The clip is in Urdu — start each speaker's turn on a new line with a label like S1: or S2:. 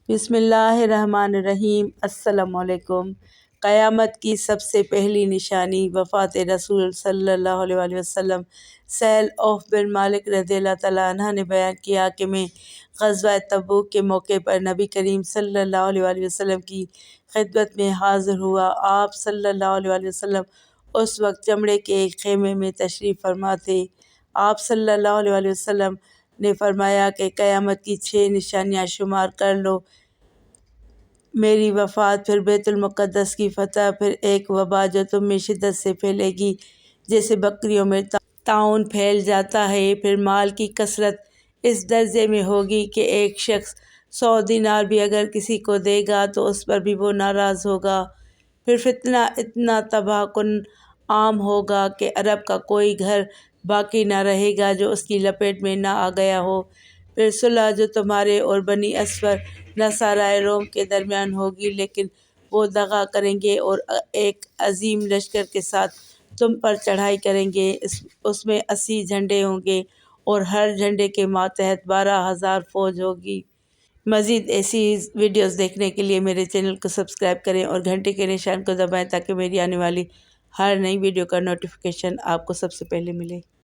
S1: بسم اللہ الرحمن الرحیم۔ السلام علیکم۔ قیامت کی سب سے پہلی نشانی وفات رسول صلی اللہ علیہ وآلہ وسلم۔ سہل بن مالک رضی اللہ تعالیٰ عنہ نے بیان کیا کہ میں غزوہ تبوک کے موقع پر نبی کریم صلی اللہ علیہ وآلہ وسلم کی خدمت میں حاضر ہوا۔ آپ صلی اللہ علیہ وآلہ وسلم اس وقت چمڑے کے ایک خیمے میں تشریف فرما تھے۔ آپ صلی اللہ علیہ وآلہ وسلم نے فرمایا کہ قیامت کی 6 نشانیاں شمار کر لو: میری وفات، پھر بیت المقدس کی فتح، پھر ایک وبا جو تم میں شدت سے پھیلے گی جیسے بکریوں میں طاعون پھیل جاتا ہے، پھر مال کی کثرت اس درجے میں ہوگی کہ ایک شخص 100 دینار بھی اگر کسی کو دے گا تو اس پر بھی وہ ناراض ہوگا، پھر فتنہ اتنا تباہ کن عام ہوگا کہ عرب کا کوئی گھر باقی نہ رہے گا جو اس کی لپیٹ میں نہ آ گیا ہو، پھر صلح جو تمہارے اور بنی اسفر نصارائے روم کے درمیان ہوگی، لیکن وہ دغا کریں گے اور ایک عظیم لشکر کے ساتھ تم پر چڑھائی کریں گے۔ اس میں 80 جھنڈے ہوں گے اور ہر جھنڈے کے ماتحت 12,000 فوج ہوگی۔ مزید ایسی ویڈیوز دیکھنے کے لیے میرے چینل کو سبسکرائب کریں اور گھنٹی کے نشان کو دبائیں تاکہ میری آنے والی ہر نئی ویڈیو کا نوٹیفیکیشن آپ کو سب سے پہلے ملے۔